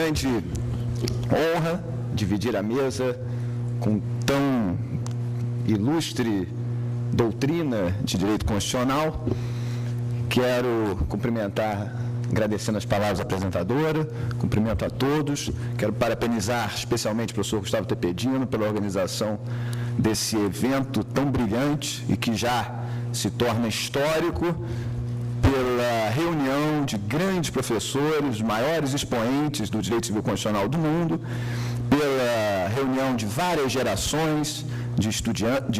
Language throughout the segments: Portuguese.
grande honra dividir a mesa com tão ilustre doutrina de direito constitucional. Quero cumprimentar, agradecendo as palavras da apresentadora, cumprimento a todos. Quero parabenizar especialmente o professor Gustavo Tepedino pela organização desse evento tão brilhante e que já se torna histórico, pela reunião de grandes professores, os maiores expoentes do direito civil constitucional do mundo, pela reunião de várias gerações de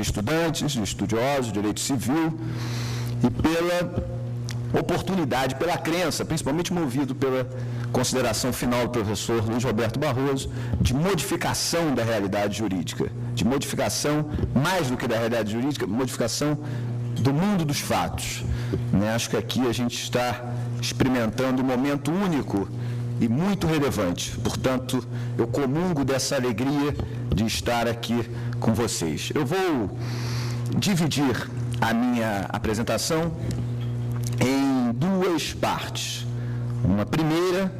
estudantes, de estudiosos de direito civil e pela oportunidade, pela crença, principalmente movido pela consideração final do professor Luiz Roberto Barroso, de modificação da realidade jurídica, de modificação, mais do que da realidade jurídica, modificação do mundo dos fatos. Acho que aqui a gente está experimentando um momento único e muito relevante. Portanto, eu comungo dessa alegria de estar aqui com vocês. Eu vou dividir a minha apresentação em duas partes. Uma primeira,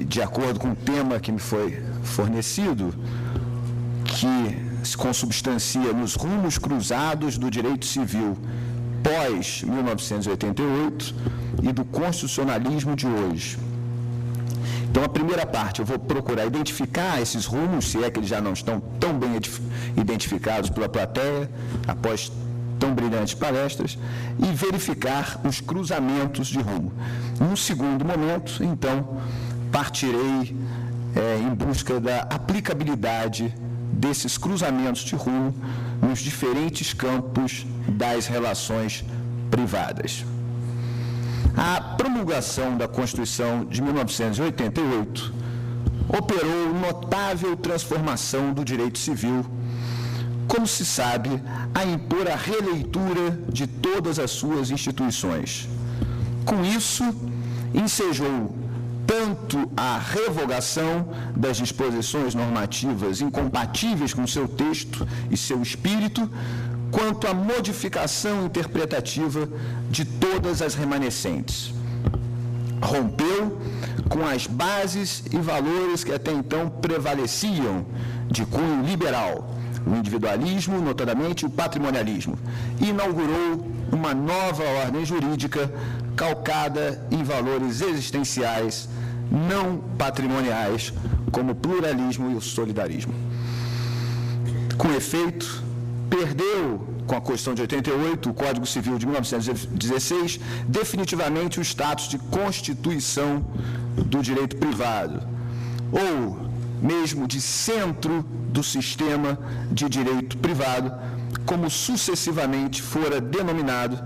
de acordo com o tema que me foi fornecido, que se consubstancia nos rumos cruzados do direito civil pós-1988 e do constitucionalismo de hoje. Então, a primeira parte, eu vou procurar identificar esses rumos, se é que eles já não estão tão bem identificados pela plateia, após tão brilhantes palestras, e verificar os cruzamentos de rumo. Num segundo momento, então, partirei em busca da aplicabilidade desses cruzamentos de rumo nos diferentes campos das relações privadas. A promulgação da Constituição de 1988 operou notável transformação do direito civil, como se sabe, a impor a releitura de todas as suas instituições. Com isso, ensejou tanto a revogação das disposições normativas incompatíveis com seu texto e seu espírito, quanto a modificação interpretativa de todas as remanescentes. Rompeu com as bases e valores que até então prevaleciam de cunho liberal, o individualismo, notadamente o patrimonialismo, e inaugurou uma nova ordem jurídica calcada em valores existenciais não patrimoniais, como o pluralismo e o solidarismo. Com efeito, perdeu, com a Constituição de 88, o Código Civil de 1916, definitivamente o status de Constituição do direito privado, ou mesmo de centro do sistema de direito privado, como sucessivamente fora denominado,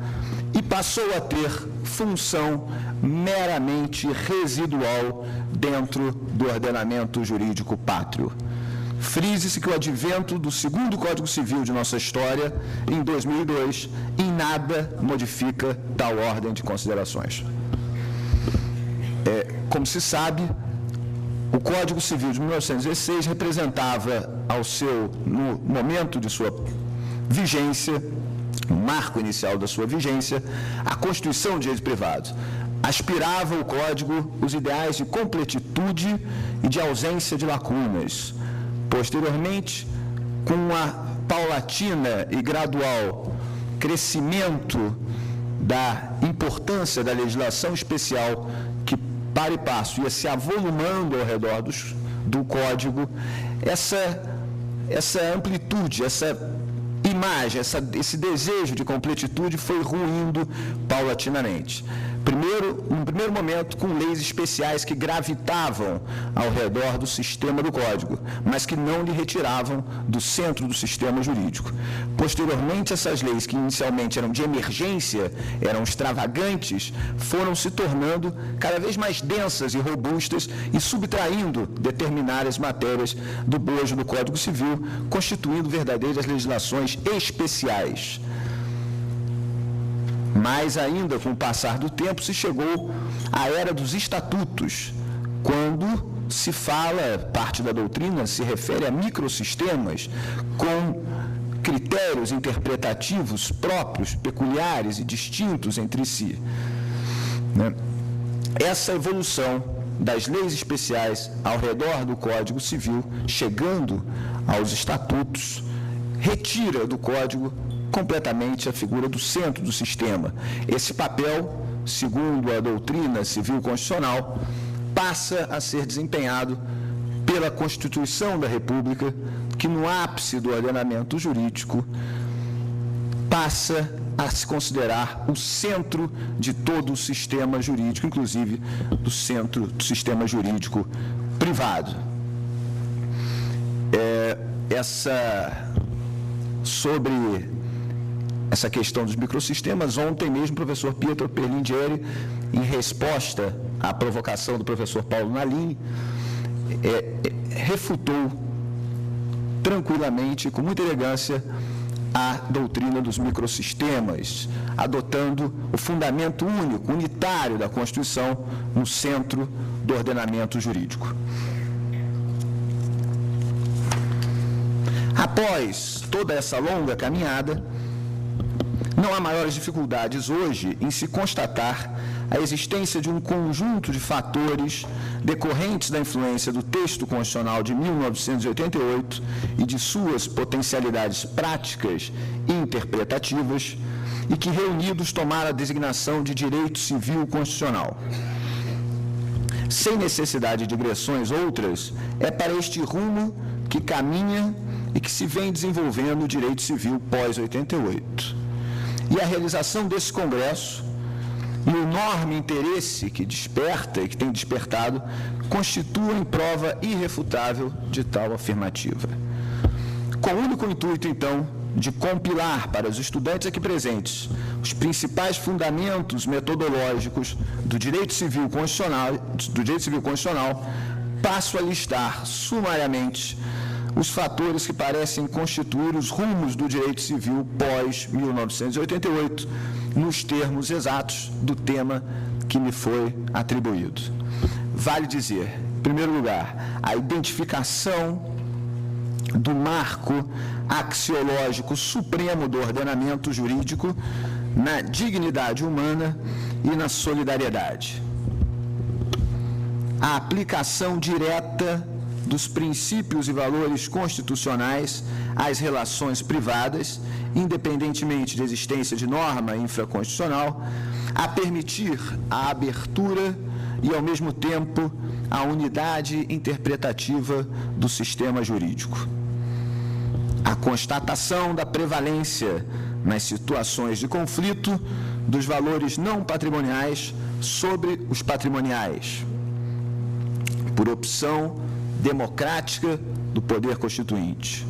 e passou a ter função meramente residual dentro do ordenamento jurídico pátrio. Frise-se que o advento do segundo Código Civil de nossa história, em 2002, em nada modifica tal ordem de considerações. Como se sabe, o Código Civil de 1916 representava, no momento de sua vigência, o marco inicial da sua vigência, a Constituição de Direitos Privados. Aspirava o Código os ideais de completitude e de ausência de lacunas. Posteriormente, com a paulatina e gradual crescimento da importância da legislação especial, que para e passo ia se avolumando ao redor do Código, essa amplitude, essa imagem, esse desejo de completitude foi ruindo paulatinamente. Num primeiro momento, com leis especiais que gravitavam ao redor do sistema do Código, mas que não lhe retiravam do centro do sistema jurídico. Posteriormente, essas leis, que inicialmente eram de emergência, eram extravagantes, foram se tornando cada vez mais densas e robustas e subtraindo determinadas matérias do bojo do Código Civil, constituindo verdadeiras legislações especiais. Mas ainda, com o passar do tempo, se chegou à era dos estatutos, quando se fala, parte da doutrina se refere a microsistemas com critérios interpretativos próprios, peculiares e distintos entre si. Essa evolução das leis especiais ao redor do Código Civil, chegando aos estatutos, retira do Código completamente a figura do centro do sistema. Esse papel, segundo a doutrina civil constitucional, passa a ser desempenhado pela Constituição da República, que no ápice do ordenamento jurídico passa a se considerar o centro de todo o sistema jurídico, inclusive do centro do sistema jurídico privado. Sobre essa questão dos microsistemas, ontem mesmo o professor Pietro Perlingieri, em resposta à provocação do professor Paulo Nalini, refutou tranquilamente, com muita elegância, a doutrina dos microsistemas, adotando o fundamento único, unitário da Constituição no centro do ordenamento jurídico. Após toda essa longa caminhada, não há maiores dificuldades hoje em se constatar a existência de um conjunto de fatores decorrentes da influência do texto constitucional de 1988 e de suas potencialidades práticas e interpretativas, e que reunidos tomaram a designação de direito civil constitucional. Sem necessidade de digressões outras, é para este rumo que caminha e que se vem desenvolvendo o direito civil pós-88. E a realização desse congresso e o enorme interesse que desperta e que tem despertado constituem prova irrefutável de tal afirmativa. Com o único intuito, então, de compilar para os estudantes aqui presentes os principais fundamentos metodológicos do direito civil constitucional, passo a listar sumariamente os fatores que parecem constituir os rumos do direito civil pós-1988, nos termos exatos do tema que me foi atribuído. Vale dizer, em primeiro lugar, a identificação do marco axiológico supremo do ordenamento jurídico na dignidade humana e na solidariedade. A aplicação direta dos princípios e valores constitucionais às relações privadas, independentemente de existência de norma infraconstitucional, a permitir a abertura e, ao mesmo tempo, a unidade interpretativa do sistema jurídico. A constatação da prevalência nas situações de conflito dos valores não patrimoniais sobre os patrimoniais, por opção democrática do poder constituinte.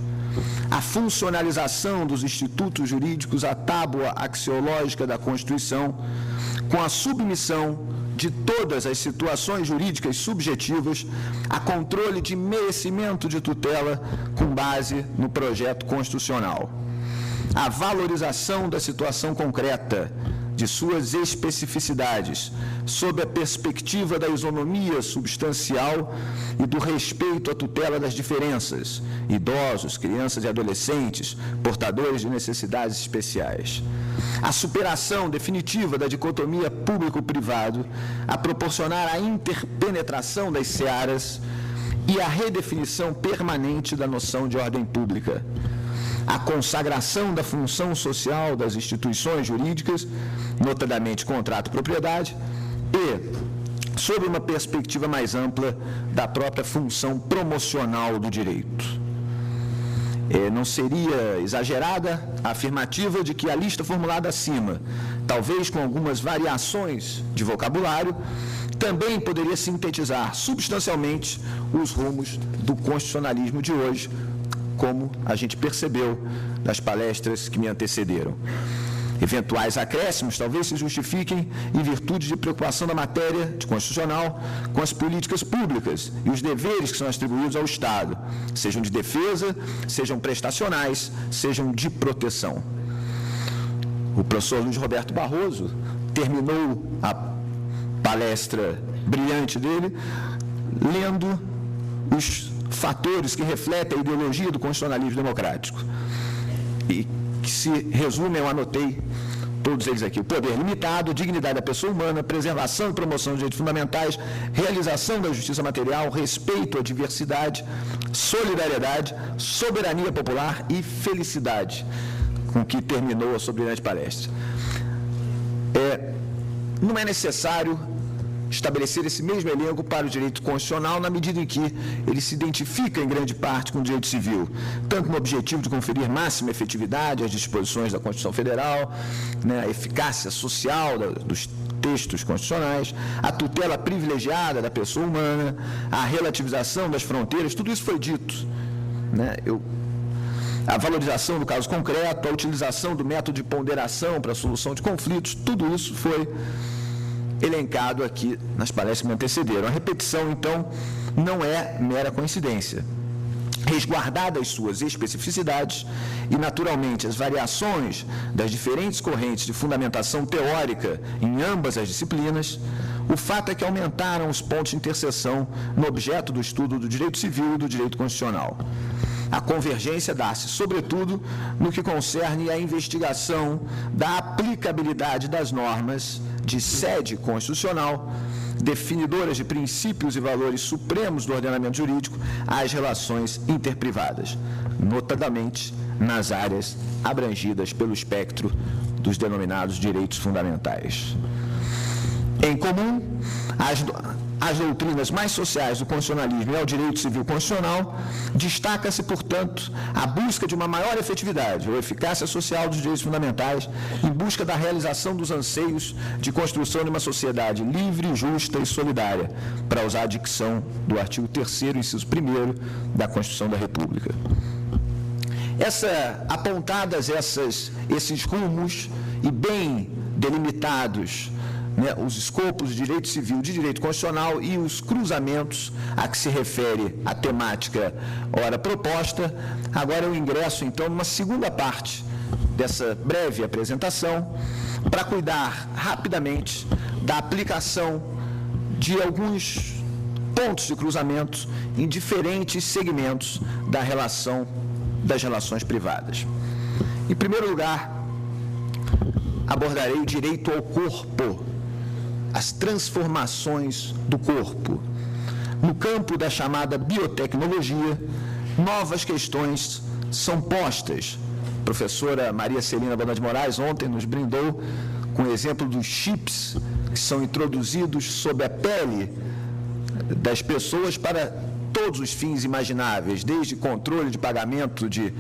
A funcionalização dos institutos jurídicos à tábua axiológica da Constituição, com a submissão de todas as situações jurídicas subjetivas a controle de merecimento de tutela com base no projeto constitucional. A valorização da situação concreta, de suas especificidades, sob a perspectiva da isonomia substancial e do respeito à tutela das diferenças, idosos, crianças e adolescentes, portadores de necessidades especiais. A superação definitiva da dicotomia público-privado, a proporcionar a interpenetração das searas e a redefinição permanente da noção de ordem pública. A consagração da função social das instituições jurídicas, notadamente contrato-propriedade, e, sob uma perspectiva mais ampla, da própria função promocional do direito. Não seria exagerada a afirmativa de que a lista formulada acima, talvez com algumas variações de vocabulário, também poderia sintetizar substancialmente os rumos do constitucionalismo de hoje, como a gente percebeu nas palestras que me antecederam. Eventuais acréscimos talvez se justifiquem em virtude de preocupação da matéria de constitucional com as políticas públicas e os deveres que são atribuídos ao Estado, sejam de defesa, sejam prestacionais, sejam de proteção. O professor Luiz Roberto Barroso terminou a palestra brilhante dele lendo os fatores que refletem a ideologia do constitucionalismo democrático, e que se resume, eu anotei, todos eles aqui: o poder limitado, dignidade da pessoa humana, preservação e promoção de direitos fundamentais, realização da justiça material, respeito à diversidade, solidariedade, soberania popular e felicidade, com que terminou a sua brilhante palestra. Não é necessário estabelecer esse mesmo elenco para o direito constitucional, na medida em que ele se identifica em grande parte com o direito civil, tanto no objetivo de conferir máxima efetividade às disposições da Constituição Federal, a eficácia social dos textos constitucionais, a tutela privilegiada da pessoa humana, a relativização das fronteiras, tudo isso foi dito, a valorização do caso concreto, a utilização do método de ponderação para a solução de conflitos, tudo isso foi elencado aqui nas palestras que me antecederam. A repetição, então, não é mera coincidência. Resguardadas suas especificidades e, naturalmente, as variações das diferentes correntes de fundamentação teórica em ambas as disciplinas, o fato é que aumentaram os pontos de interseção no objeto do estudo do direito civil e do direito constitucional. A convergência dá-se, sobretudo, no que concerne à investigação da aplicabilidade das normas de sede constitucional, definidoras de princípios e valores supremos do ordenamento jurídico, às relações interprivadas, notadamente nas áreas abrangidas pelo espectro dos denominados direitos fundamentais. Em comum, as doutrinas mais sociais do constitucionalismo e ao direito civil constitucional, destaca-se, portanto, a busca de uma maior efetividade ou eficácia social dos direitos fundamentais em busca da realização dos anseios de construção de uma sociedade livre, justa e solidária, para usar a dicção do artigo 3º, inciso 1º da Constituição da República. Apontadas esses rumos e bem delimitados os escopos de direito civil, de direito constitucional e os cruzamentos a que se refere a temática ora proposta, agora eu ingresso, então, numa segunda parte dessa breve apresentação, para cuidar rapidamente da aplicação de alguns pontos de cruzamento em diferentes segmentos das relações privadas. Em primeiro lugar, abordarei o direito ao corpo, as transformações do corpo. No campo da chamada biotecnologia, novas questões são postas. A professora Maria Celina Bona de Moraes ontem nos brindou com o exemplo dos chips que são introduzidos sob a pele das pessoas para todos os fins imagináveis, desde controle de pagamento de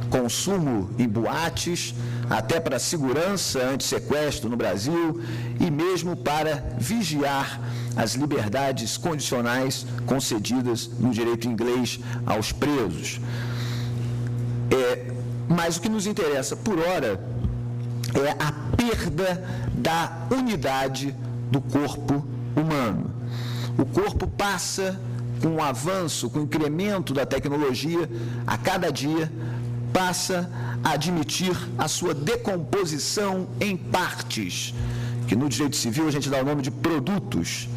consumo em boates, até para segurança anti-sequestro no Brasil e mesmo para vigiar as liberdades condicionais concedidas no direito inglês aos presos. Mas o que nos interessa, por hora, é a perda da unidade do corpo humano. O corpo passa, com o avanço, com o incremento da tecnologia, a cada dia, passa a admitir a sua decomposição em partes, que no direito civil a gente dá o nome de produtos,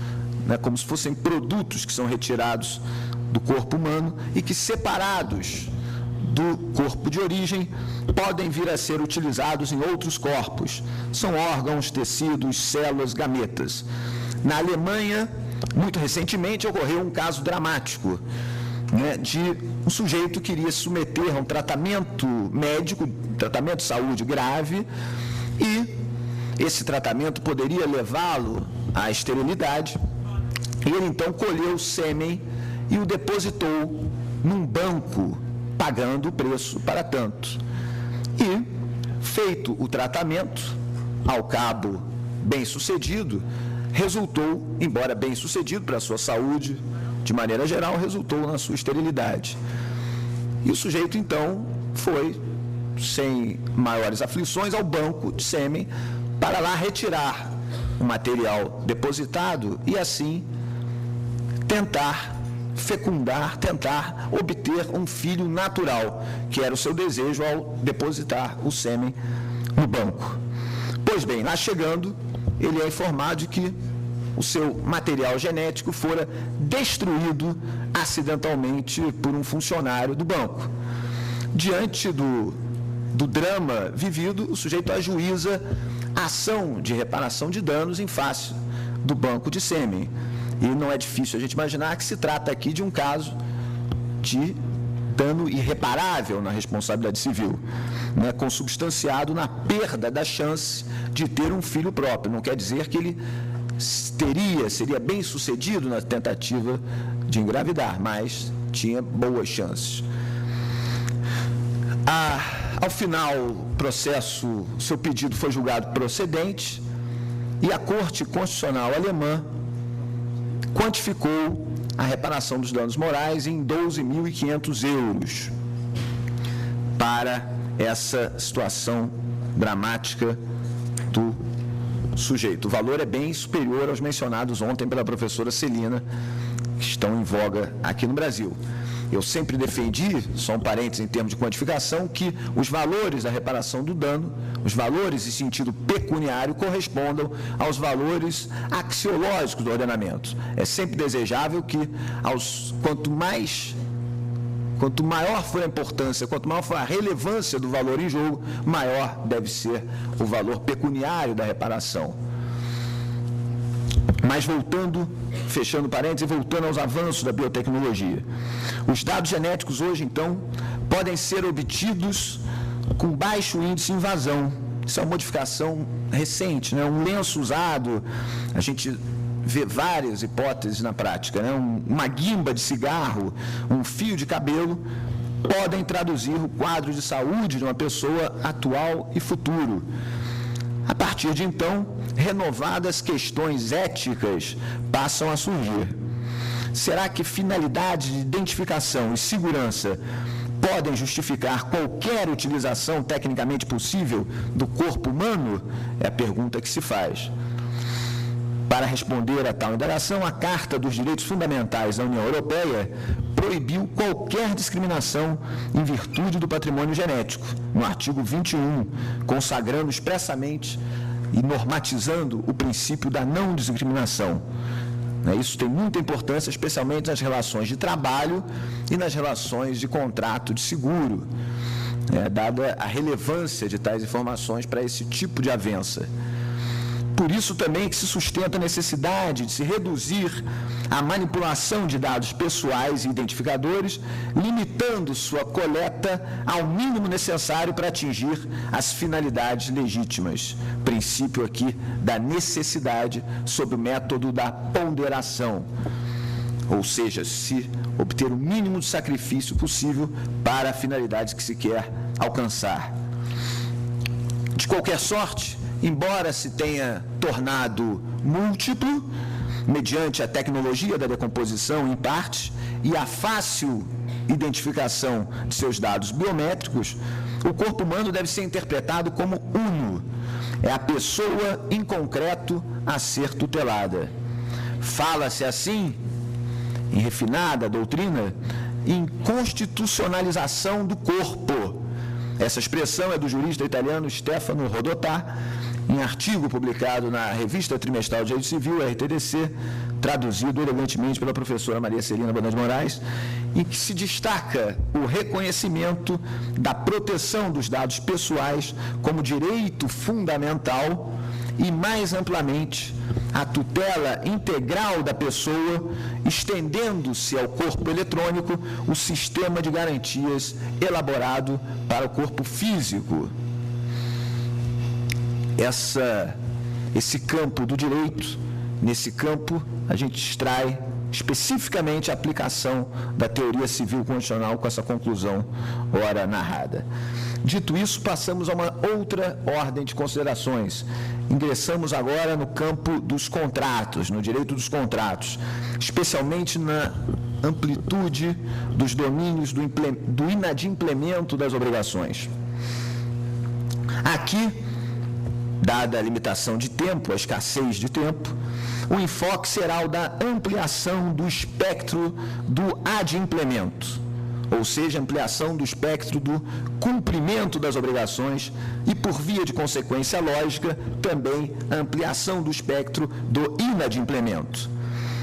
como se fossem produtos que são retirados do corpo humano e que, separados do corpo de origem, podem vir a ser utilizados em outros corpos. São órgãos, tecidos, células, gametas. Na Alemanha, muito recentemente, ocorreu um caso dramático, de um sujeito que iria se submeter a um tratamento médico, tratamento de saúde grave, e esse tratamento poderia levá-lo à esterilidade. E ele então colheu o sêmen e o depositou num banco, pagando o preço para tanto. E, feito o tratamento, ao cabo bem-sucedido, resultou, embora bem-sucedido para a sua saúde, de maneira geral, resultou na sua esterilidade. E o sujeito, então, foi, sem maiores aflições, ao banco de sêmen para lá retirar o material depositado e, assim, tentar fecundar, tentar obter um filho natural, que era o seu desejo ao depositar o sêmen no banco. Pois bem, lá chegando, ele é informado de que o seu material genético fora destruído acidentalmente por um funcionário do banco. Diante do drama vivido, o sujeito ajuiza ação de reparação de danos em face do banco de sêmen. E não é difícil a gente imaginar que se trata aqui de um caso de dano irreparável na responsabilidade civil, né, consubstanciado na perda da chance de ter um filho próprio. Não quer dizer que ele seria bem sucedido na tentativa de engravidar, mas tinha boas chances. Ao final, o processo, seu pedido foi julgado procedente e a Corte Constitucional Alemã quantificou a reparação dos danos morais em 12.500 euros para essa situação dramática do sujeito. O valor é bem superior aos mencionados ontem pela professora Celina, que estão em voga aqui no Brasil. Eu sempre defendi, só um parênteses em termos de quantificação, que os valores da reparação do dano, os valores em sentido pecuniário, correspondam aos valores axiológicos do ordenamento. É sempre desejável que, quanto maior for a importância, quanto maior for a relevância do valor em jogo, maior deve ser o valor pecuniário da reparação. Mas fechando parênteses, voltando aos avanços da biotecnologia. Os dados genéticos hoje, então, podem ser obtidos com baixo índice de invasão. Isso é uma modificação recente, né? Um lenço usado, a gente vê várias hipóteses na prática, né? Uma guimba de cigarro, um fio de cabelo, podem traduzir o quadro de saúde de uma pessoa atual e futuro. A partir de então, renovadas questões éticas passam a surgir. Será que finalidades de identificação e segurança podem justificar qualquer utilização tecnicamente possível do corpo humano? É a pergunta que se faz. Para responder a tal indagação, a Carta dos Direitos Fundamentais da União Europeia proibiu qualquer discriminação em virtude do patrimônio genético, no artigo 21, consagrando expressamente e normatizando o princípio da não discriminação. Isso tem muita importância, especialmente nas relações de trabalho e nas relações de contrato de seguro, dada a relevância de tais informações para esse tipo de avença. Por isso também que se sustenta a necessidade de se reduzir a manipulação de dados pessoais e identificadores, limitando sua coleta ao mínimo necessário para atingir as finalidades legítimas. Princípio aqui da necessidade sob o método da ponderação, ou seja, se obter o mínimo de sacrifício possível para a finalidade que se quer alcançar. De qualquer sorte, embora se tenha tornado múltiplo, mediante a tecnologia da decomposição em parte e a fácil identificação de seus dados biométricos, o corpo humano deve ser interpretado como uno. É a pessoa em concreto a ser tutelada. Fala-se assim, em refinada doutrina, em constitucionalização do corpo. Essa expressão é do jurista italiano Stefano Rodotà, em artigo publicado na Revista Trimestral de Direito Civil, RTDC, traduzido elegantemente pela professora Maria Celina Bonan de Moraes, em que se destaca o reconhecimento da proteção dos dados pessoais como direito fundamental e, mais amplamente, a tutela integral da pessoa, estendendo-se ao corpo eletrônico o sistema de garantias elaborado para o corpo físico. Esse campo do direito, nesse campo a gente extrai especificamente a aplicação da teoria civil constitucional com essa conclusão ora narrada. Dito isso, passamos a uma outra ordem de considerações. Ingressamos agora no campo dos contratos, no direito dos contratos, especialmente na amplitude dos domínios do inadimplemento das obrigações. Aqui, dada a limitação de tempo, a escassez de tempo, o enfoque será o da ampliação do espectro do adimplemento, ou seja, ampliação do espectro do cumprimento das obrigações e, por via de consequência lógica, também a ampliação do espectro do inadimplemento.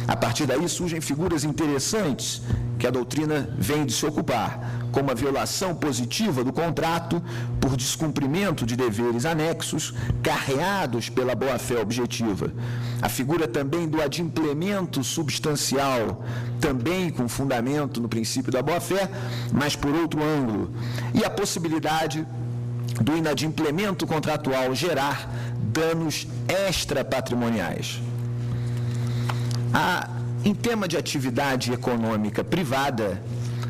A partir daí surgem figuras interessantes que a doutrina vem de se ocupar, como a violação positiva do contrato por descumprimento de deveres anexos carreados pela boa-fé objetiva. A figura também do adimplemento substancial, também com fundamento no princípio da boa-fé, mas por outro ângulo. E a possibilidade do inadimplemento contratual gerar danos extrapatrimoniais. Em tema de atividade econômica privada,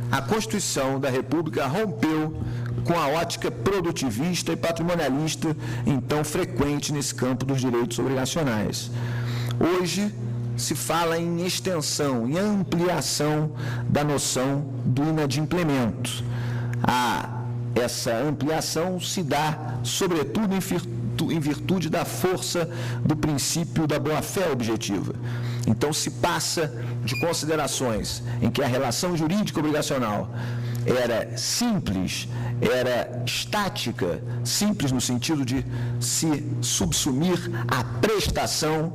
a Constituição da República rompeu com a ótica produtivista e patrimonialista, então frequente nesse campo dos direitos obrigacionais. Hoje se fala em extensão, em ampliação da noção do inadimplemento. Essa ampliação se dá, sobretudo, em virtude da força do princípio da boa-fé objetiva. Então, se passa de considerações em que a relação jurídica obrigacional era simples, era estática, simples no sentido de se subsumir à prestação,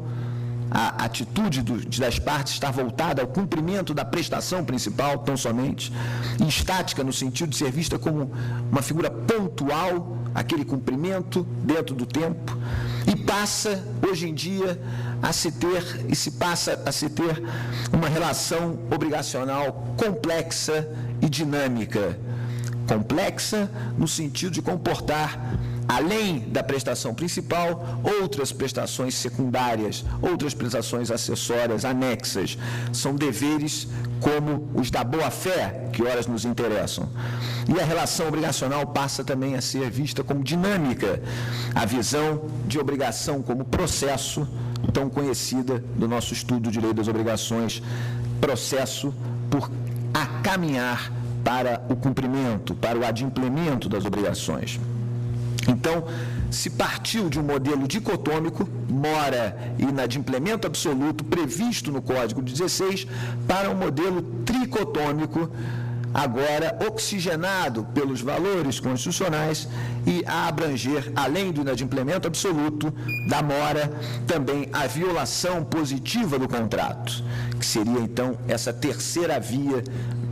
a atitude das partes está voltada ao cumprimento da prestação principal, tão somente, e estática no sentido de ser vista como uma figura pontual, aquele cumprimento dentro do tempo, e passa, hoje em dia, passa a se ter uma relação obrigacional complexa e dinâmica. Complexa no sentido de comportar, além da prestação principal, outras prestações secundárias, outras prestações acessórias, anexas. São deveres como os da boa-fé, que horas nos interessam. E a relação obrigacional passa também a ser vista como dinâmica, a visão de obrigação como processo, tão conhecida do nosso estudo do direito das obrigações, processo por caminhar para o cumprimento, para o adimplemento das obrigações. Então, se partiu de um modelo dicotômico, mora e inadimplemento absoluto, previsto no Código 16, para um modelo tricotômico, agora oxigenado pelos valores constitucionais e a abranger, além do inadimplemento absoluto, da mora, também a violação positiva do contrato, que seria, então, essa terceira via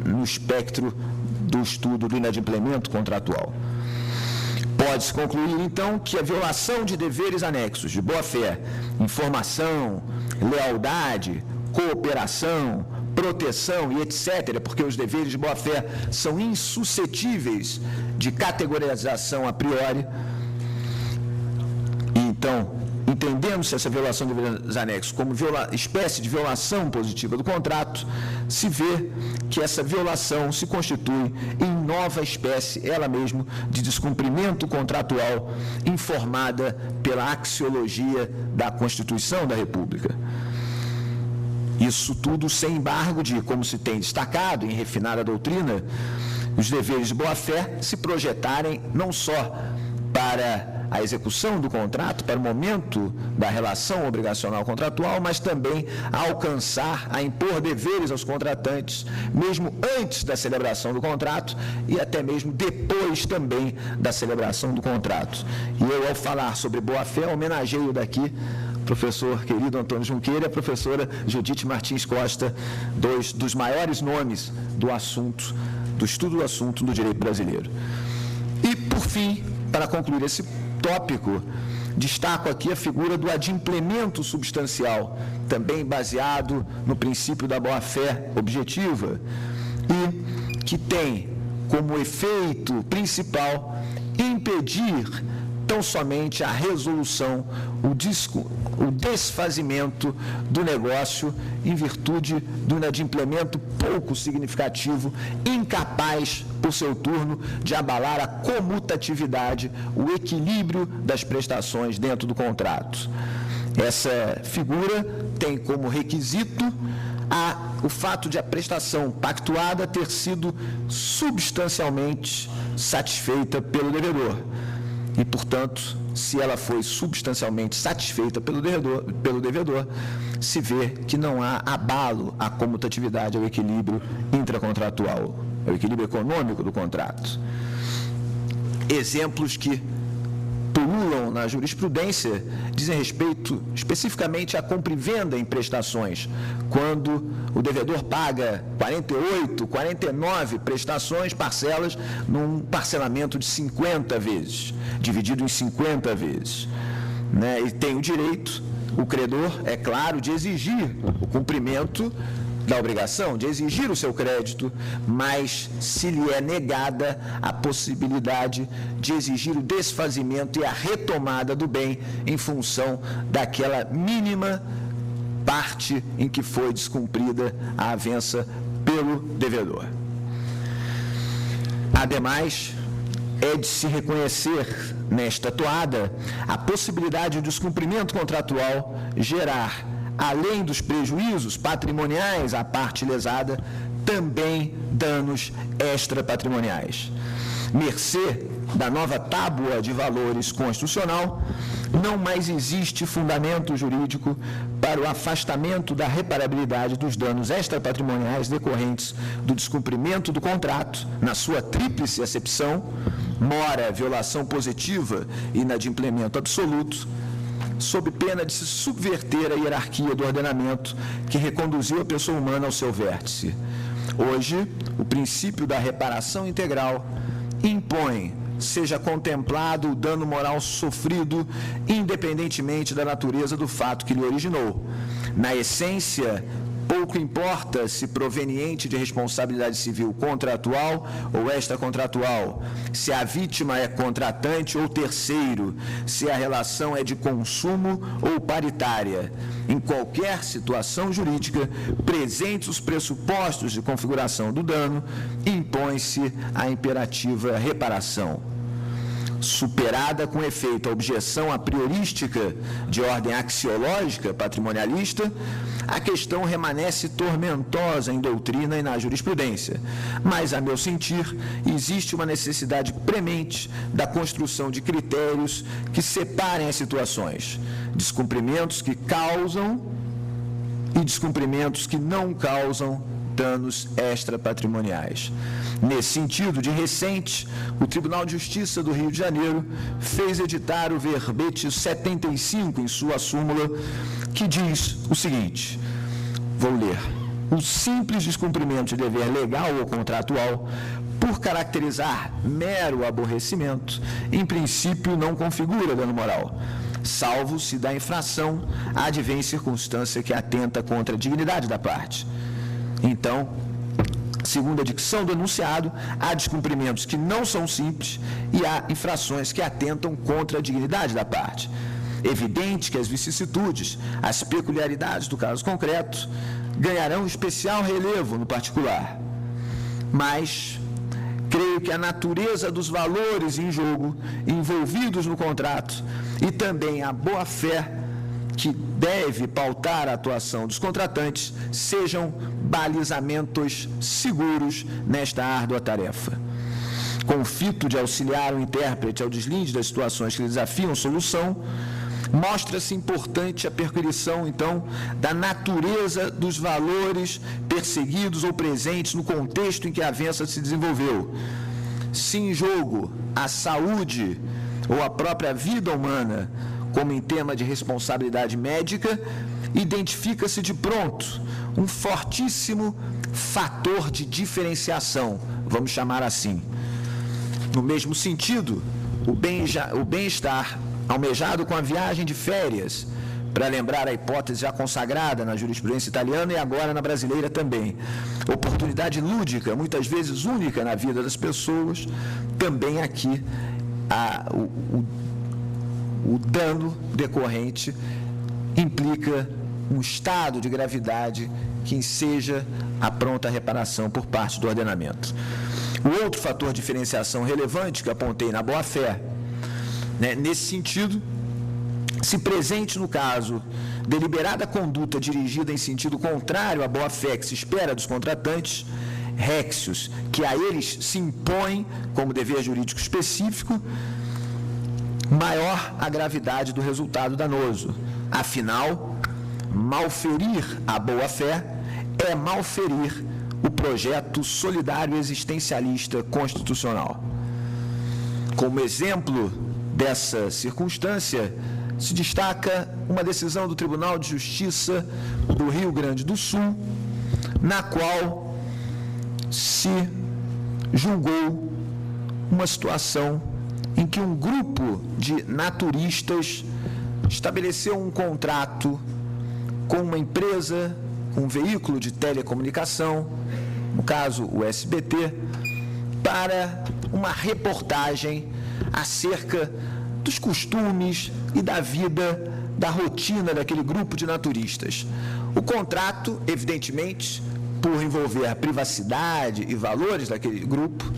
no espectro do estudo do inadimplemento contratual. Pode-se concluir, então, que a violação de deveres anexos de boa-fé, informação, lealdade, cooperação, proteção e etc., porque os deveres de boa-fé são insuscetíveis de categorização a priori. Então, entendendo-se essa violação de deveres anexos como espécie de violação positiva do contrato, se vê que essa violação se constitui em nova espécie, ela mesma, de descumprimento contratual informada pela axiologia da Constituição da República. Isso tudo sem embargo de, como se tem destacado em refinada doutrina, os deveres de boa-fé se projetarem não só para a execução do contrato, para o momento da relação obrigacional contratual, mas também a alcançar, a impor deveres aos contratantes, mesmo antes da celebração do contrato e até mesmo depois também da celebração do contrato. E eu, ao falar sobre boa-fé, homenageio daqui professor querido Antônio Junqueira e a professora Judite Martins Costa, dois dos maiores nomes do assunto, do estudo do assunto do direito brasileiro. E, por fim, para concluir esse tópico, destaco aqui a figura do adimplemento substancial, também baseado no princípio da boa-fé objetiva, e que tem como efeito principal impedir tão somente a resolução, o desfazimento do negócio em virtude do inadimplemento pouco significativo, incapaz, por seu turno, de abalar a comutatividade, o equilíbrio das prestações dentro do contrato. Essa figura tem como requisito o fato de a prestação pactuada ter sido substancialmente satisfeita pelo devedor. E, portanto, se ela foi substancialmente satisfeita pelo devedor, se vê que não há abalo à comutatividade, ao equilíbrio intracontratual, ao equilíbrio econômico do contrato. Exemplos que pululam na jurisprudência dizem respeito especificamente à compra e venda em prestações, quando o devedor paga 48, 49 prestações, parcelas, num parcelamento de 50 vezes, dividido em 50 vezes. Né? E tem o direito, o credor, é claro, de exigir o cumprimento da obrigação, de exigir o seu crédito, mas se lhe é negada a possibilidade de exigir o desfazimento e a retomada do bem em função daquela mínima parte em que foi descumprida a avença pelo devedor. Ademais, é de se reconhecer nesta toada a possibilidade de descumprimento contratual gerar, além dos prejuízos patrimoniais à parte lesada, também danos extrapatrimoniais. Mercê da nova tábua de valores constitucional, não mais existe fundamento jurídico para o afastamento da reparabilidade dos danos extrapatrimoniais decorrentes do descumprimento do contrato, na sua tríplice acepção, mora, violação positiva e inadimplemento absoluto, sob pena de se subverter a hierarquia do ordenamento que reconduziu a pessoa humana ao seu vértice. Hoje, o princípio da reparação integral impõe seja contemplado o dano moral sofrido, independentemente da natureza do fato que lhe originou. Na essência, pouco importa se proveniente de responsabilidade civil contratual ou extracontratual, se a vítima é contratante ou terceiro, se a relação é de consumo ou paritária. Em qualquer situação jurídica, presentes os pressupostos de configuração do dano, impõe-se a imperativa reparação. Superada com efeito a objeção a priorística de ordem axiológica patrimonialista, a questão remanesce tormentosa em doutrina e na jurisprudência, mas, a meu sentir, existe uma necessidade premente da construção de critérios que separem as situações, descumprimentos que causam e descumprimentos que não causam danos extrapatrimoniais. Nesse sentido, de recente, o Tribunal de Justiça do Rio de Janeiro fez editar o verbete 75 em sua súmula, que diz o seguinte, vou ler: o simples descumprimento de dever legal ou contratual, por caracterizar mero aborrecimento, em princípio não configura dano moral, salvo se da infração advém circunstância que atenta contra a dignidade da parte. Então, segundo a dicção do enunciado, há descumprimentos que não são simples e há infrações que atentam contra a dignidade da parte. Evidente que as vicissitudes, as peculiaridades do caso concreto, ganharão especial relevo no particular. Mas creio que a natureza dos valores em jogo envolvidos no contrato e também a boa-fé que deve pautar a atuação dos contratantes sejam balizamentos seguros nesta árdua tarefa. Com o fito de auxiliar o intérprete ao deslinde das situações que lhe desafiam solução, mostra-se importante a perquisição, então, da natureza dos valores perseguidos ou presentes no contexto em que a avença se desenvolveu. Se em jogo a saúde ou a própria vida humana, como em tema de responsabilidade médica, identifica-se de pronto um fortíssimo fator de diferenciação, vamos chamar assim. No mesmo sentido, o bem-estar almejado com a viagem de férias, para lembrar a hipótese já consagrada na jurisprudência italiana e agora na brasileira também, oportunidade lúdica, muitas vezes única na vida das pessoas, também aqui o dano decorrente implica um estado de gravidade que enseja a pronta reparação por parte do ordenamento. O outro fator de diferenciação relevante que apontei na boa-fé, né, nesse sentido, se presente no caso deliberada conduta dirigida em sentido contrário à boa-fé que se espera dos contratantes, réxios que a eles se impõem como dever jurídico específico, maior a gravidade do resultado danoso. Afinal, malferir a boa-fé é malferir o projeto solidário existencialista constitucional. Como exemplo dessa circunstância, se destaca uma decisão do Tribunal de Justiça do Rio Grande do Sul, na qual se julgou uma situação em que um grupo de naturistas estabeleceu um contrato com uma empresa, com um veículo de telecomunicação, no caso o SBT, para uma reportagem acerca dos costumes e da vida, da rotina daquele grupo de naturistas. O contrato, evidentemente, por envolver a privacidade e valores daquele grupo,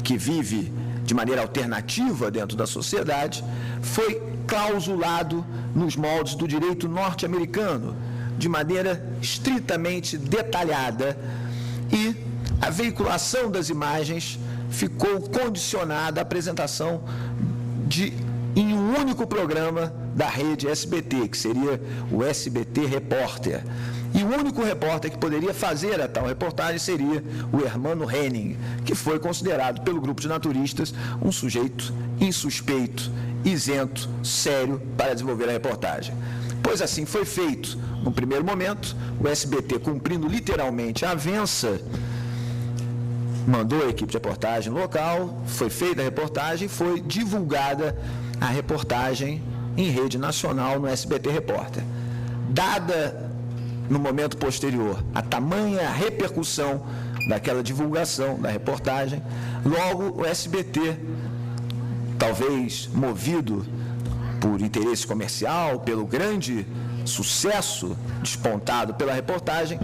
que vive de maneira alternativa dentro da sociedade, foi clausulado nos moldes do direito norte-americano, de maneira estritamente detalhada, e a veiculação das imagens ficou condicionada à apresentação em um único programa da rede SBT, que seria o SBT Repórter. E o único repórter que poderia fazer a tal reportagem seria o Hermano Henning, que foi considerado pelo grupo de naturistas um sujeito insuspeito, isento, sério para desenvolver a reportagem. Pois assim foi feito. No primeiro momento, o SBT, cumprindo literalmente a avença, mandou a equipe de reportagem local, foi feita a reportagem, foi divulgada a reportagem em rede nacional no SBT Repórter. Dada no momento posterior a tamanha repercussão daquela divulgação da reportagem, logo o SBT, talvez movido por interesse comercial, pelo grande sucesso despontado pela reportagem,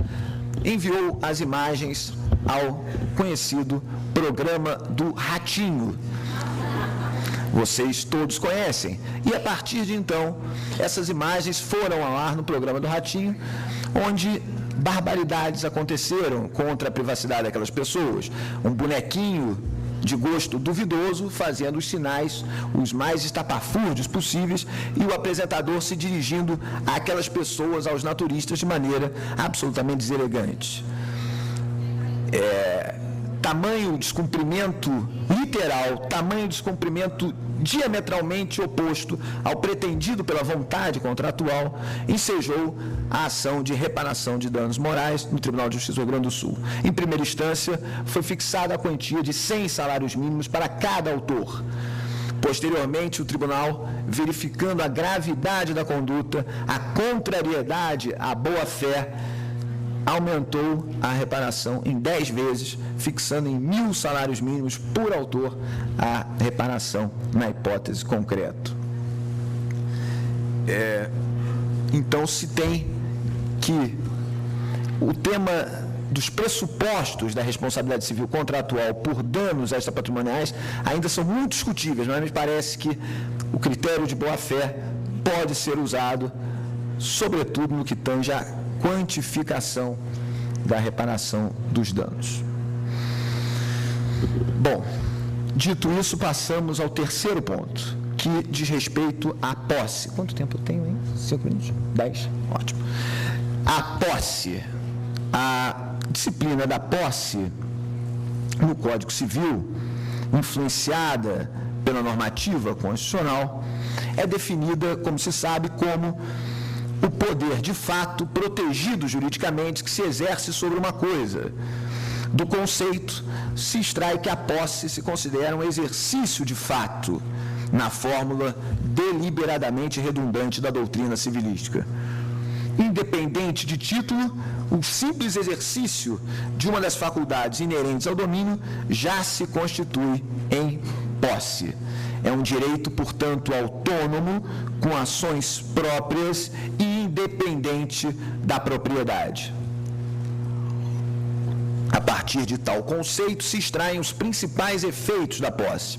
enviou as imagens ao conhecido programa do Ratinho. Vocês todos conhecem. E a partir de então, essas imagens foram ao ar no programa do Ratinho, onde barbaridades aconteceram contra a privacidade daquelas pessoas. Um bonequinho de gosto duvidoso fazendo os sinais os mais estapafúrdios possíveis e o apresentador se dirigindo àquelas pessoas, aos naturistas, de maneira absolutamente deselegante. Tamanho descumprimento literal, tamanho descumprimento diametralmente oposto ao pretendido pela vontade contratual, ensejou a ação de reparação de danos morais no Tribunal de Justiça do Rio Grande do Sul. Em primeira instância, foi fixada a quantia de 100 salários mínimos para cada autor. Posteriormente, o tribunal, verificando a gravidade da conduta, a contrariedade à boa-fé, aumentou a reparação em 10 vezes, fixando em 1.000 salários mínimos por autor a reparação na hipótese concreta. Então, se tem que o tema dos pressupostos da responsabilidade civil contratual por danos extrapatrimoniais ainda são muito discutíveis, mas me parece que o critério de boa-fé pode ser usado, sobretudo no que tange a quantificação da reparação dos danos. Bom, dito isso, passamos ao terceiro ponto, que diz respeito à posse. Quanto tempo eu tenho, hein? 5 minutos? 10? Ótimo. A posse. A disciplina da posse no Código Civil, influenciada pela normativa constitucional, é definida, como se sabe, como o poder de fato protegido juridicamente que se exerce sobre uma coisa. Do conceito se extrai que a posse se considera um exercício de fato, na fórmula deliberadamente redundante da doutrina civilística. Independente de título, o simples exercício de uma das faculdades inerentes ao domínio já se constitui em posse. É um direito, portanto, autônomo, com ações próprias e independente da propriedade. A partir de tal conceito se extraem os principais efeitos da posse,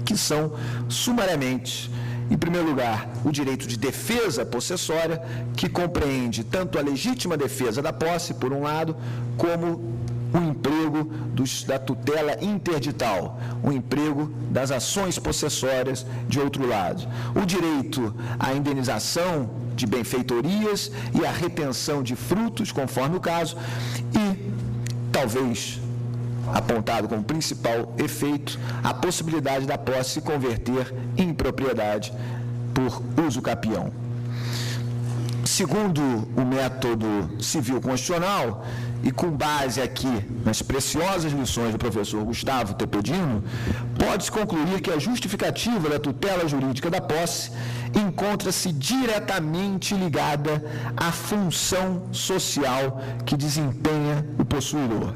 que são, sumariamente, em primeiro lugar, o direito de defesa possessória, que compreende tanto a legítima defesa da posse, por um lado, como o emprego da tutela interdital, o emprego das ações possessórias, de outro lado. O direito à indenização de benfeitorias e à retenção de frutos, conforme o caso, e, talvez apontado como principal efeito a possibilidade da posse se converter em propriedade por uso capião. Segundo o método civil constitucional, e com base aqui nas preciosas lições do professor Gustavo Tepedino, pode-se concluir que a justificativa da tutela jurídica da posse encontra-se diretamente ligada à função social que desempenha o possuidor.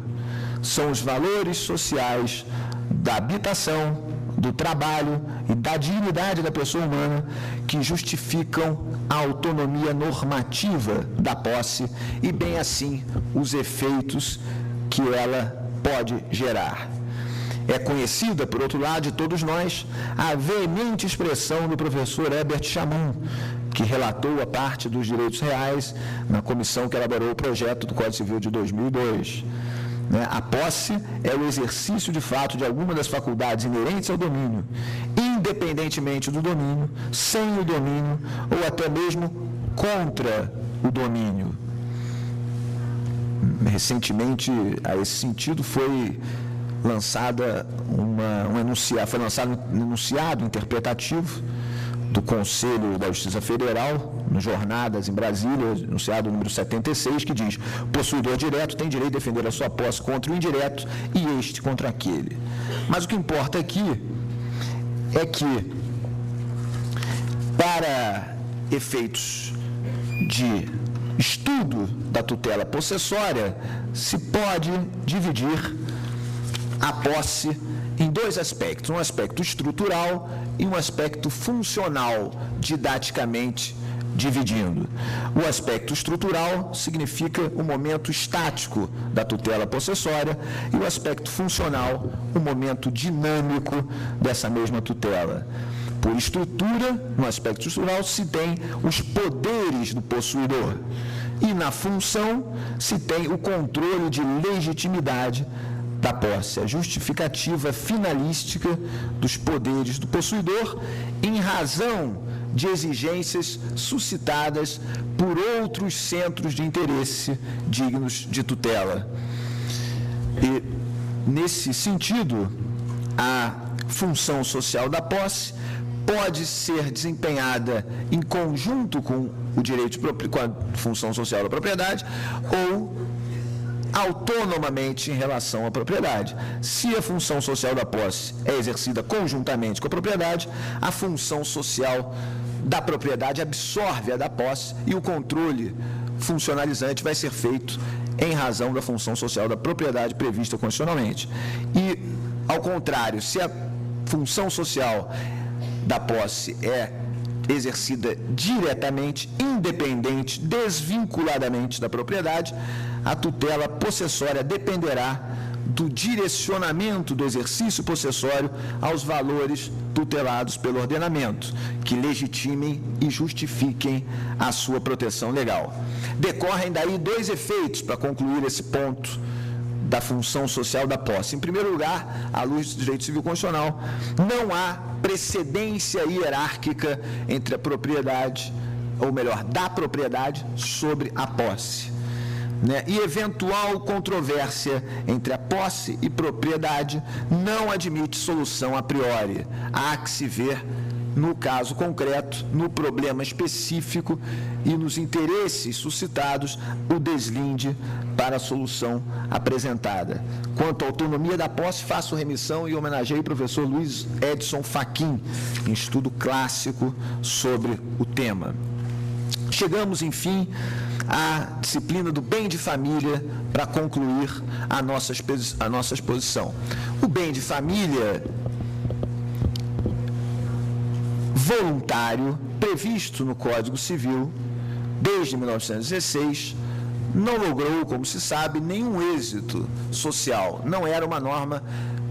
São os valores sociais da habitação, do trabalho e da dignidade da pessoa humana que justificam a autonomia normativa da posse e, bem assim, os efeitos que ela pode gerar. É conhecida, por outro lado, de todos nós, a veemente expressão do professor Herbert Chamon, que relatou a parte dos direitos reais na comissão que elaborou o projeto do Código Civil de 2002. A posse é o exercício de fato de alguma das faculdades inerentes ao domínio, independentemente do domínio, sem o domínio ou até mesmo contra o domínio. Recentemente, a esse sentido, foi lançado um enunciado interpretativo do Conselho da Justiça Federal, no Jornadas em Brasília, enunciado número 76, que diz: possuidor direto tem direito de defender a sua posse contra o indireto e este contra aquele. Mas o que importa aqui é que, para efeitos de estudo da tutela possessória, se pode dividir a posse em dois aspectos, um aspecto estrutural e um aspecto funcional, didaticamente dividindo. O aspecto estrutural significa o momento estático da tutela possessória e o aspecto funcional, o momento dinâmico dessa mesma tutela. Por estrutura, no aspecto estrutural, se tem os poderes do possuidor e na função se tem o controle de legitimidade da posse, a justificativa finalística dos poderes do possuidor em razão de exigências suscitadas por outros centros de interesse dignos de tutela. E, nesse sentido, a função social da posse pode ser desempenhada em conjunto com o direito com a função social da propriedade ou autonomamente em relação à propriedade. Se a função social da posse é exercida conjuntamente com a propriedade, a função social da propriedade absorve a da posse e o controle funcionalizante vai ser feito em razão da função social da propriedade prevista constitucionalmente. E, ao contrário, se a função social da posse é exercida diretamente, independente, desvinculadamente da propriedade, a tutela possessória dependerá do direcionamento do exercício possessório aos valores tutelados pelo ordenamento, que legitimem e justifiquem a sua proteção legal. Decorrem daí dois efeitos para concluir esse ponto da função social da posse. Em primeiro lugar, à luz do direito civil constitucional, não há precedência hierárquica entre a propriedade, ou melhor, da propriedade sobre a posse. E eventual controvérsia entre a posse e propriedade não admite solução a priori. Há que se ver, no caso concreto, no problema específico e nos interesses suscitados, o deslinde para a solução apresentada. Quanto à autonomia da posse, faço remissão e homenageio o professor Luiz Edson Fachin, em estudo clássico sobre o tema. Chegamos, enfim, à disciplina do bem de família para concluir a nossa exposição. O bem de família voluntário, previsto no Código Civil desde 1916, não logrou, como se sabe, nenhum êxito social. Não era uma norma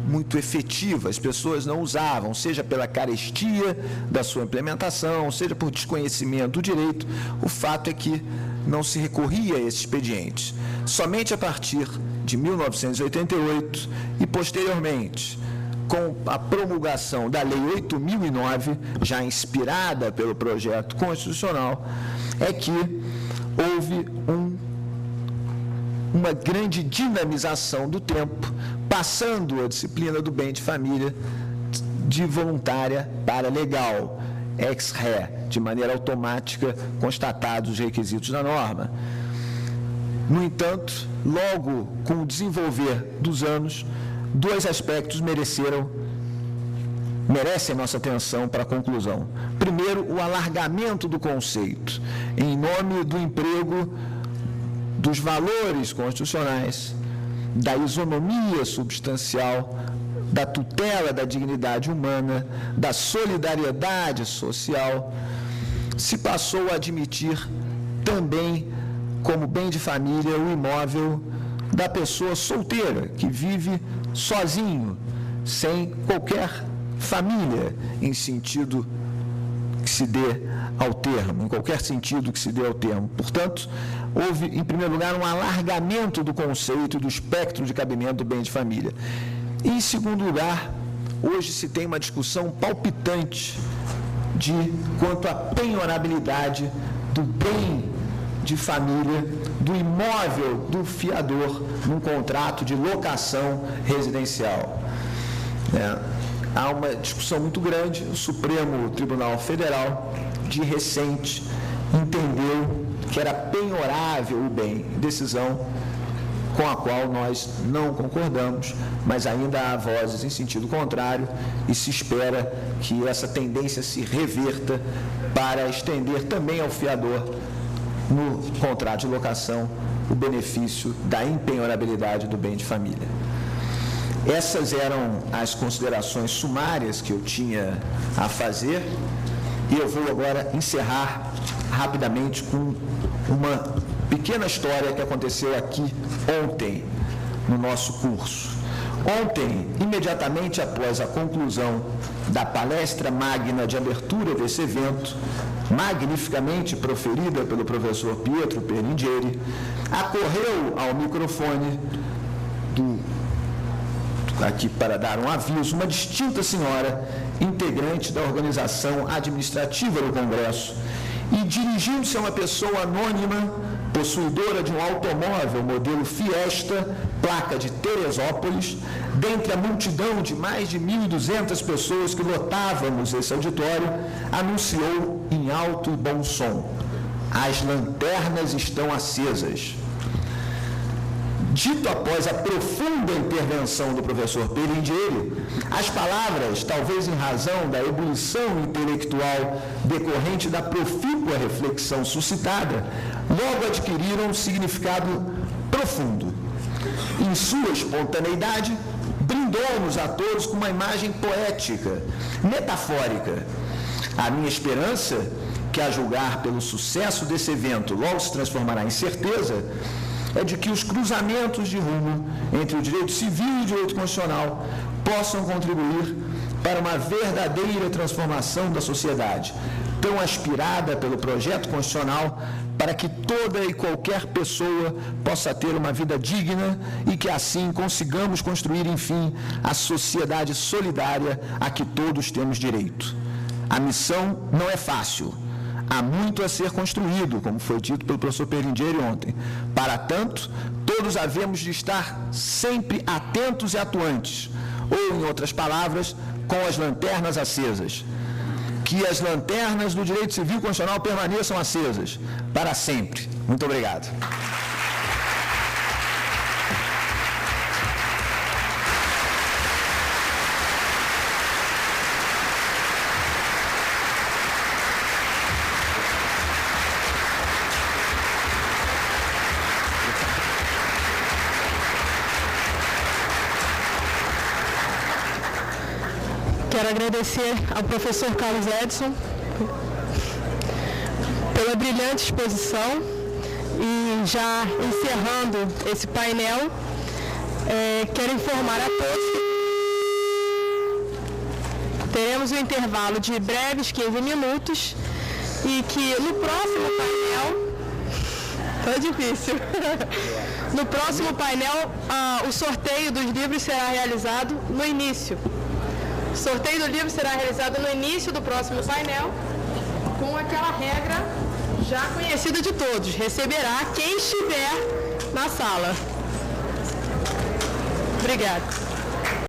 muito efetiva, as pessoas não usavam, seja pela carestia da sua implementação, seja por desconhecimento do direito. O fato é que não se recorria a esses expedientes. Somente a partir de 1988 e posteriormente, com a promulgação da Lei 8.009, já inspirada pelo projeto constitucional, é que houve uma grande dinamização do tempo passando a disciplina do bem de família de voluntária para legal, ex re, de maneira automática, constatados os requisitos da norma. No entanto, logo com o desenvolver dos anos, dois aspectos merecem a nossa atenção para a conclusão. Primeiro, o alargamento do conceito, em nome do emprego dos valores constitucionais, da isonomia substancial, da tutela da dignidade humana, da solidariedade social, se passou a admitir também como bem de família o imóvel da pessoa solteira, que vive sozinho, sem qualquer família, em sentido que se dê ao termo, em qualquer sentido que se dê ao termo. Portanto, houve, em primeiro lugar, um alargamento do conceito e do espectro de cabimento do bem de família. E, em segundo lugar, hoje se tem uma discussão palpitante quanto à penhorabilidade do bem de família, do imóvel do fiador num contrato de locação residencial. Há uma discussão muito grande. O Supremo Tribunal Federal, de recente, entendeu que era penhorável o bem, decisão com a qual nós não concordamos, mas ainda há vozes em sentido contrário e se espera que essa tendência se reverta para estender também ao fiador, no contrato de locação, o benefício da impenhorabilidade do bem de família. Essas eram as considerações sumárias que eu tinha a fazer e eu vou agora encerrar rapidamente com uma pequena história que aconteceu aqui ontem no nosso curso. Ontem, imediatamente após a conclusão da palestra magna de abertura desse evento, magnificamente proferida pelo professor Pietro Peringhieri, acorreu ao microfone aqui para dar um aviso, uma distinta senhora, integrante da organização administrativa do Congresso, e dirigindo-se a uma pessoa anônima, possuidora de um automóvel modelo Fiesta, placa de Teresópolis, dentre a multidão de mais de 1.200 pessoas que lotávamos esse auditório, anunciou em alto e bom som: as lanternas estão acesas. Dito após a profunda intervenção do professor Peringhieri, as palavras, talvez em razão da ebulição intelectual decorrente da profícua reflexão suscitada, logo adquiriram um significado profundo. Em sua espontaneidade, brindou-nos a todos com uma imagem poética, metafórica. A minha esperança, que a julgar pelo sucesso desse evento logo se transformará em certeza, é de que os cruzamentos de rumo entre o direito civil e o direito constitucional possam contribuir para uma verdadeira transformação da sociedade, tão aspirada pelo projeto constitucional, para que toda e qualquer pessoa possa ter uma vida digna e que assim consigamos construir, enfim, a sociedade solidária a que todos temos direito. A missão não é fácil. Há muito a ser construído, como foi dito pelo professor Peringhieri ontem. Para tanto, todos havemos de estar sempre atentos e atuantes, ou, em outras palavras, com as lanternas acesas. Que as lanternas do direito civil constitucional permaneçam acesas, para sempre. Muito obrigado. Quero agradecer ao professor Carlos Edson pela brilhante exposição e já encerrando esse painel, quero informar a todos que teremos um intervalo de breves 15 minutos e que no próximo painel... Tá difícil. No próximo painel, o sorteio dos livros será realizado no início. O sorteio do livro será realizado no início do próximo painel, com aquela regra já conhecida de todos: receberá quem estiver na sala. Obrigada.